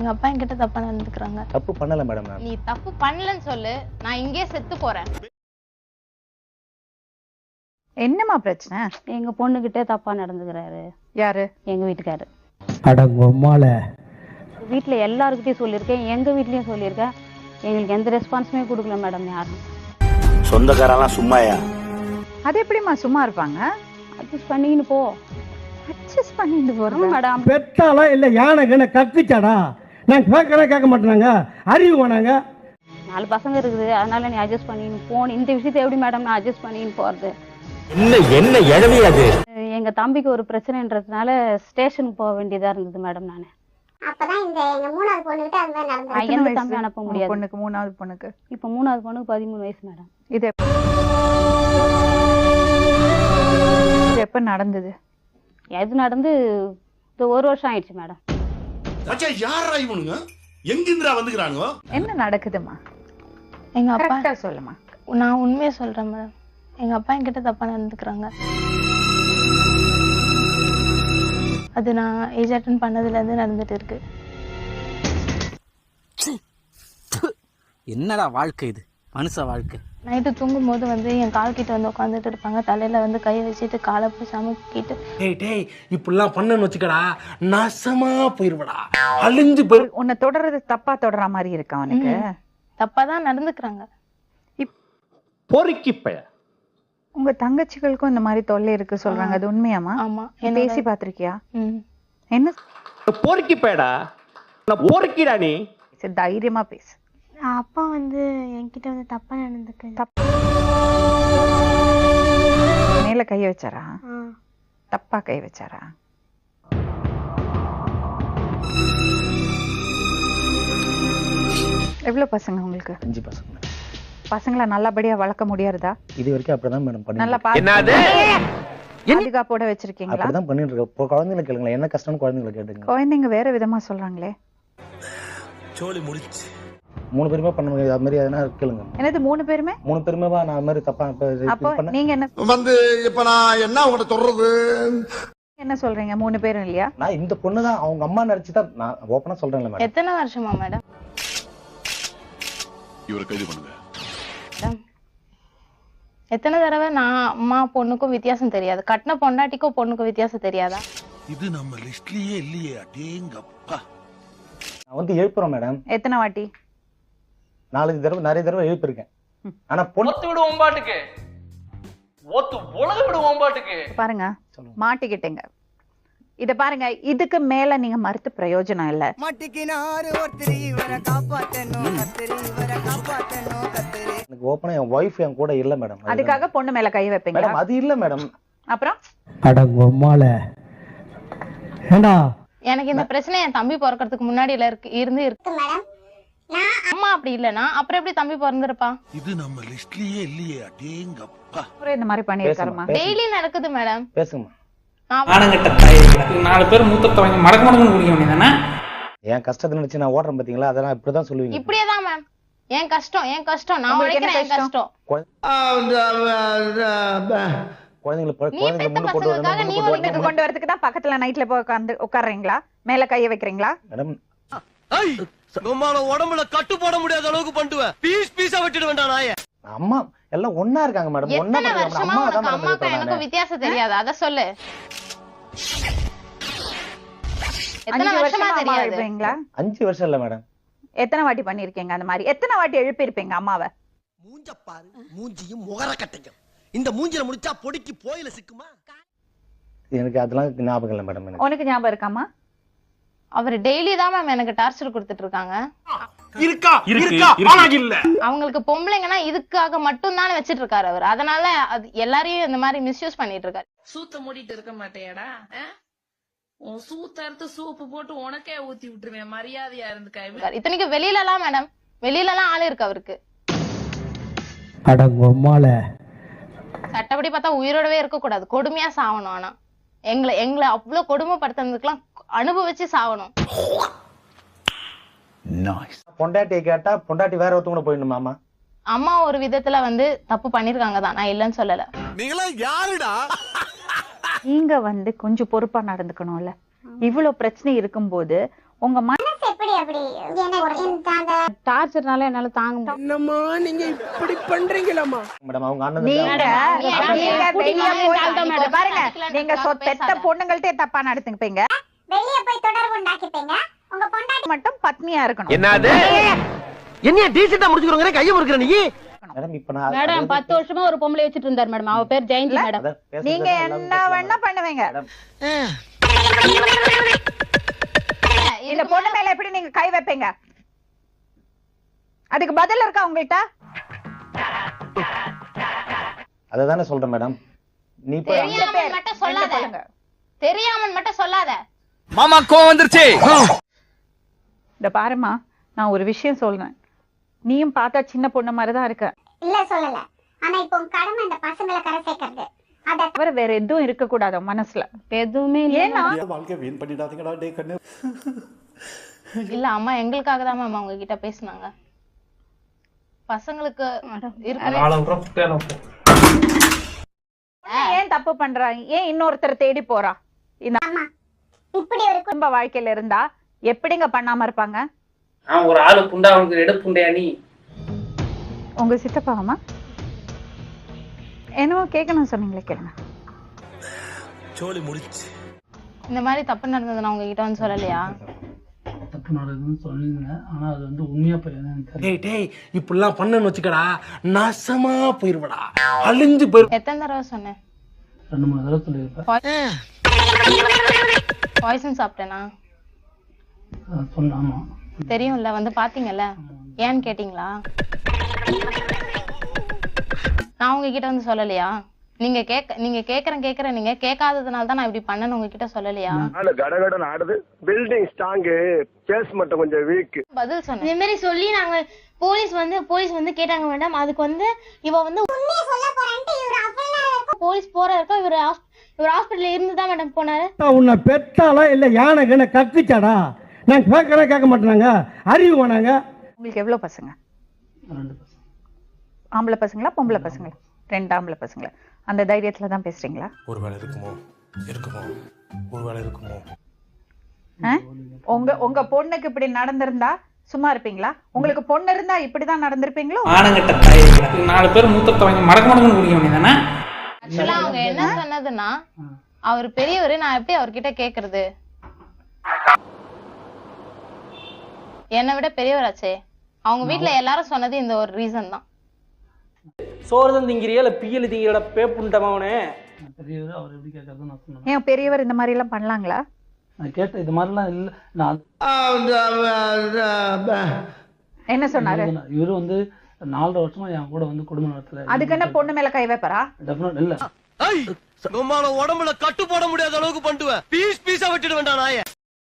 எங்க அப்பா என்கிட்ட தப்பா நடந்துக்கிறாங்க. தப்பு பண்ணல மேடம். நீ தப்பு பண்ணலன்னு சொல்லு, நான் இங்கே செத்து போறேன். என்னம்மா பிரச்சனை? எங்க பொண்ணுகிட்ட தப்பா நடந்துக்கிறாரு. யாரு? எங்க வீட்டுக்காரு. அடங்கொம்மால வீட்டுல எல்லாருக்கிட்டையும் சொல்லியிருக்கேன், எங்க வீட்லயும் சொல்லியிருக்கேன். எங்களுக்கு எந்த ரெஸ்பான்ஸுமே கொடுக்கல மேடம் யாரும். சொந்தக்காரெல்லாம் சும்மாயா? அது எப்படிம்மா சும்மா இருப்பாங்க? அட்ஜஸ்ட் பண்ணின்னு போ. அட்ஜஸ்ட் பண்ணிட்டு போறோம் மேடம். பெத்தாலா இல்ல யானைக்கு கக்குச்சாடா? நான் கேட்க மாட்டேனாங்க, அறிவு வேணாங்க. 4 பசங்க இருக்குது, அதனால நீ அட்ஜஸ்ட் பண்ணின்னு போன. இந்த விஷயத்தை எப்படி மேடம் நான் அட்ஜஸ்ட் பண்ணின்னு போறது? என்ன எழவி அது? எங்க தம்பிக்கு ஒரு பிரச்சனைன்றதுனால ஸ்டேஷனுக்கு போக வேண்டியதா இருந்தது மேடம். நானு அப்பதான் எங்க 3வது பொண்ணுகிட்ட அது மாதிரி நடந்தது. எந்த தம்பி அனுப்ப முடியாது. பொண்ணுக்கு 3வது பொண்ணுக்கு இப்ப 3வது பொண்ணுக்கு 13 வயசு மேடம். இது எப்ப நடந்தது? எது நடந்து இது 1 வருஷம் ஆயிடுச்சு மேடம். மச்சான் யாரா இவனுங்க? எங்கிந்திரா வந்துக்கறானுங்க? என்ன நடக்குதுமா? எங்க அப்பா கரெக்ட்டா சொல்லுமா. நான் உண்மையை சொல்றேன் மேடம். எங்க அப்பா என்கிட்ட தப்பா நடந்துக்கிறாங்க. அது நான் ஏஜ் அட்டன் பண்ணதுல இருந்து நடந்துட்டு இருக்கு. என்னடா வாழ்க்கை இது, மனுஷ வாழ்க்கை. நைட்டு தூங்கும் போது வந்து என் கால் கிட்ட வந்து உட்காந்துட்டு இருப்பாங்க, தலையில வந்து கை வச்சுட்டு காலை போய் சமைக்கிட்டு. டேய் இப்படிலாம் பண்ணன்னு வச்சுக்கடா, நாசமா போயிருவடா, அழிஞ்சு போய். உன்னை தொடர்றது தப்பா தொடர மாதிரி இருக்கா அவனுக்கு? தப்பா தான் நடந்துக்கிறாங்க. பொறுக்கி பைய. உங்க தங்கச்சிகளுக்கும் இந்த மாதிரி தொல்லை இருக்கு சொல்றாங்க, அது உண்மையாமா? ஆமா. பேசி பாத்திருக்கியா? ம். என்ன பொறுக்கி பையடா, நான் பொறுக்கிடா. நீ தைரியமா பேசு. அப்பா வந்து என்கிட்ட வந்து தப்பா நடந்துக்கு. மேல கை வச்சாரா? தப்பா கை வச்சாரா? எவ்வளவு பசங்க உங்களுக்கு? 5 பசங்க. பசங்களை நல்லபடியா வளர்க்க முடியாதா? இது வரைக்கும் அப்படிதான் மேடம் பண்ணி. நல்லா பாதுகாப்போட வச்சிருக்கீங்களா? அப்படிதான் பண்ணிட்டு இருக்கோம். இப்போ குழந்தைகளை கேளுங்க, என்ன கஷ்டம்னு குழந்தைகளை கேட்டுங்க. குழந்தைங்க வேற விதமா சொல்றாங்களே. சோலி முடிச்சு 3 பேருமே பண்ண முடியாது. அது மாதிரி எதனா கேளுங்க. என்னது 3 பேருமே? 3 பேருமே நான் அது மாதிரி தப்பா அப்போ நீங்க என்ன வந்து இப்ப நான் என்ன உங்கள்ட்ட சொல்றது? என்ன சொல்றீங்க? 3 பேரும் இல்லையா? நான் இந்த பொண்ணு தான் அவங்க அம்மா நினைச்சுதான் நான் ஓப்பனா சொல்றேன்ல மேடம். எத்தனை வருஷமா மேடம்? இவரை கைது பண்ணுங்க. எத்தனை தடவை நான் அம்மா பொண்ணுக்கும் வித்தியாசம் தெரியாது, கட்டின பொண்டாட்டிக்கும் பொண்ணுக்கும் வித்தியாசம் தெரியாதா? இது நம்ம லிஸ்ட்லயே இல்லையே. அடேங்கப்பா. நான் வந்து எழுப்புறேன் மேடம். எத்தனை வாட்டி? 4 தடவை, நிறைய தடவை எழுப்பிருக்கேன். ஆனா பொண்ணு விடுவோம் பாட்டுக்கு, ஒத்து உலக விடுவோம் பாட்டுக்கு. பாருங்க, மாட்டிக்கிட்டீங்க. இத பாருங்க, இதுக்கு மேல நீங்க மறுத்து பிரயோஜனம் இல்ல. எனக்கு ஓப்பனா என் வைஃப் என் கூட இல்ல மேடம். அதுக்காக பொண்ணு மேல கை வைப்பீங்க? மேடம் அது இல்ல மேடம். அப்புறம் அடங்கொம்மால ஏண்டா எனக்கு இந்த பிரச்சனை என் தம்பி பிறக்கிறதுக்கு முன்னாடில இருந்து இருக்கு மேடம். அம்மா அப்படி இல்லனா அப்புறம் எப்படி தம்பி பிறந்திருப்பா? இது நம்ம லிஸ்ட்லயே இல்லையே. அடேங்கப்பா. இந்த மாதிரி பண்ணிருக்காருமா? டெய்லி நடக்குது மேடம். பேசுங்க. ஆனங்கட்ட தாயிங்களா, 4 பேர் மூத்தத்தை வாங்கி மடக்கு மடக்குன்னு குடிக்க வேண்டியதானே? என் கஷ்டத்தை நினைச்சு நான் ஓடுறேன் பாத்தீங்களா, அதெல்லாம் இப்படிதான் சொல்லுவீங்க. இப்படியேதான் மேம். என் கஷ்டம் நான் உழைக்கிறேன். என் கஷ்டம் குழந்தைங்களை முன்னு கொண்டு வீட்டுக்கு கொண்டு வரதுக்கு தான் பக்கத்துல நைட்ல போய் உட்கார்றீங்களா? மேல கைய வைக்கிறீங்களா? மேடம் உடம்புல கட்டு போட முடியாத அளவுக்கு பண்ணுவேன். பீஸ் பீஸா விட்டுட்டு வேண்டாம் நாய. அம்மா எல்லாம் ஒண்ணா இருக்காங்க மேடம். ஒண்ணா எத்தனை வருஷமா உனக்கு அம்மாக்கும் எனக்கும் வித்தியாசம் தெரியாது? அத சொல்லு. எத்தனை வருஷமா தெரியாது? 5 வருஷம் இல்ல மேடம். எத்தனை வாட்டி பண்ணிருக்கீங்க அந்த மாதிரி? எத்தனை வாட்டி எழுப்பி இருப்பீங்க அம்மாவை? மூஞ்ச பாரு, மூஞ்சியும் முகர கட்டையும். இந்த மூஞ்சில முடிச்சா பொடிக்கு போயில சிக்குமா? எனக்கு அதெல்லாம் ஞாபகம் இல்ல மேடம். உனக்கு ஞாபகம் இருக்காமா? அவர் டெய்லி தான் மேம் எனக்கு டார்ச்சர் கொடுத்துட்டு இருக்காங்க. இருக்கா இல்ல அவங்களுக்கு பொம்பளைங்கன்னா இதுக்காக மட்டும் தானே வச்சிட்டு இருக்காரு அவர். அதனால எல்லாரையும் இந்த மாதிரி மிஸ்யூஸ் பண்ணிட்டு இருக்காரு. சூத்த மூடிட்டு இருக்க மாட்டேடா? உன் சூத்த அறுத்து சூப்பு போட்டு உனக்கே ஊத்தி விட்டுருவேன். மரியாதையா இருந்துக்க. இத்தனைக்கு வெளியில எல்லாம் மேடம், வெளியில எல்லாம் ஆளு இருக்கு அவருக்கு. அடங்கொம்மால சட்டப்படி பார்த்தா உயிரோடவே இருக்க கூடாது, கொடுமையா சாவணும். ஆனா எங்களை அவ்வளவு கொடுமைப்படுத்துறதுக்கெல்லாம் அனுபவிச்சு சாவணும். பொண்டாட்டியை கேட்டா பொண்டாட்டி வேற ஒருத்தவங்க போயிடணுமாமா? அம்மா ஒரு விதத்துல வந்து தப்பு பண்ணிருக்காங்க தான், நான் இல்லன்னு சொல்லல. நீங்களா யாருடா? நீங்க வந்து கொஞ்சம் பொறுப்பா நடந்துக்கணும்ல. இவ்வளவு பிரச்சனை இருக்கும்போது உங்க மனசு எப்படி அப்படி என்ன டார்ச்சர்னால என்னால தாங்க முடியல. என்னம்மா நீங்க இப்படி பண்றீங்களாமா? மேடம் அவங்க அண்ணன் நீங்க வெளிய கூட்டிட்டு போய் பாருங்க, நீங்க பெத்த பொண்ணுங்கள்ட்டே தப்பா நடந்துப்பீங்க. வெளிய போய் தொடர்பு உண்டாக்கிப்பீங்க. உங்க பொண்டாட்டி மட்டும் பத்னியா இருக்கணும். என்னது என்ன டீசெண்டா முடிச்சுக்கறங்க கைய முறுக்குற நீ மேடம் இப்ப நான் மேடம் 10 வருஷமா ஒரு பொம்பளை வச்சிட்டு இருந்தார் மேடம். அவ பேர் ஜெயந்தி மேடம். அதான் பேசுறது நீங்க எல்லாம் என்ன வேணா பண்ணுவீங்க. மேடம் இந்த பொண்ணு மேல எப்படி நீங்க கை வைப்பீங்க? அதுக்கு பதில் இருக்கா உங்கள்ட்ட? அததானே சொல்றேன் மேடம். நீ போய் தெரியாம மட்டும் சொல்லாத. சொல்லுங்க. தெரியாம மட்டும் சொல்லாத. மாமா கோவம் வந்துருச்சு. இந்த பாருமா, நான் ஒரு விஷயம் சொல்றேன். நீயும் பார்த்தா சின்ன பொண்ணு மாதிரி தான் இருக்க. இல்ல சொல்லல. ஆனா இப்போ உங்க கடமை அந்த பசங்களை கரை சேர்க்கறது. அத தவிர வேற எதுவும் இருக்க கூடாது மனசுல. எதுவுமே இல்ல. ஏன்னா வாழ்க்கை வீண் பண்ணிடாதீங்கடா டே கண்ணு. இல்ல அம்மா எங்களுக்காக தான் மேம் அவங்க கிட்ட பேசுனாங்க. பசங்களுக்கு இருக்கவே ஆளை விட்ற குட்டையால போ. ஏன் தப்பு பண்றாங்க? ஏன் இன்னொருத்தர் தேடி போறா? இந்த இப்படி ஒரு குடும்ப வாழ்க்கையில இருந்தா எப்படிங்க பண்ணாம இருப்பாங்க? ஒரு ஆளு புண்டா அவனுக்கு எடு புண்டையா நீ? உங்க சித்தப்பாமா என்னவோ கேட்கணும் சொன்னீங்களே, கேளுங்க. சோலி முடிச்சு. இந்த மாதிரி தப்பு நடந்தது நான் உங்ககிட்ட வந்து சொல்லலையா? தப்பு நடக்குதுன்னு சொன்னீங்க, ஆனா அது வந்து உண்மையா போய் டேய் டேய் இப்படிலாம் பண்ணன்னு வச்சுக்கடா நாசமா போயிருவடா, அழிஞ்சு போயிரு. எத்தனை தடவை சொன்னேன்? 2-3 தடவை சொல்லியிருப்பேன். பாய்சன் சாப்பிட்டேனா? சொன்ன ஆமா. தெரியும்ல, வந்து பாத்தீங்கல்ல, ஏன்னு கேட்டீங்களா? நான் உங்ககிட்ட வந்து சொல்லலையா? நீங்க கேக்குறேன் நீங்க கேட்காததுனால தான் நான் இப்படி பண்ணேன்னு உங்ககிட்ட சொல்லலையா? கடகடன் ஆடுது. பில்டிங் ஸ்ட்ராங், கேஸ் மட்டும் கொஞ்சம் வீக். பதில் சொன்னேன். இந்த மாதிரி சொல்லி நாங்க போலீஸ் வந்து கேட்டாங்க மேடம். அதுக்கு வந்து இவ வந்து உண்மையை சொல்ல போறேன்ட்டு இவர் அவ்வளவு போலீஸ் போறதுக்கு இவர் ஹாஸ்பிடல்ல இருந்து தான் மேடம் போனாரு. உன்னை பெத்தாலா இல்ல யானை கண்ண கக்குச்சாடா? நான் கேட்க மாட்டேனாங்க, அறிவு வேணாங்க. உங்களுக்கு எவ்வளவு பசங்க? 2 பசங்க. ஆம்பளை பசங்களா பொம்பளை பசங்களா? 2 ஆம்பளை பசங்களா? அந்த தைரியத்துல தான் பேசுறீங்களா? ஒருவேளை இருக்குமோ ஒருவேளை இருக்குமோ. உங்க பொண்ணுக்கு இப்படி நடந்திருந்தா சும்மா இருப்பீங்களா? உங்களுக்கு பொண்ணு இருந்தா இப்படிதான் நடந்திருப்பீங்களோ? ஆனங்கட்ட தாயிங்களா? 4 பேர் மூத்த தவங்க மடக்கு குடிக்க வேண்டியதானே? ஆக்சுவலா அவங்க என்ன சொன்னதுன்னா, அவர் பெரியவரு, நான் எப்படி அவர்கிட்ட கேக்குறது? என்னை விட பெரியவராச்சே. அவங்க வீட்டுல எல்லாரும் சொன்னது இந்த ஒரு ரீசன் தான். சோறுதான் திங்கிறியா இல்ல பியல் திங்கிறட பேப்புண்டமாவனே? பெரியவர் அவர் எப்படி கேட்கறது நான் சொன்னேன். ஏன் பெரியவர் இந்த மாதிரி எல்லாம் பண்ணலாங்களா? நான் கேட்டேன், இது மாதிரிலாம் இல்லை. நான் என்ன சொன்னாரு? இவரு வந்து 4 வருஷமா என் கூட வந்து குடும்பம் நடத்தல. அதுக்கு என்ன பொண்ணு மேல கை வைப்பறா? டெஃபினட் இல்ல. உடம்புல கட்டு போட முடியாத அளவுக்கு பண்ணுவேன். பீஸா விட்டுட்டு வேண்டாம் நாயே.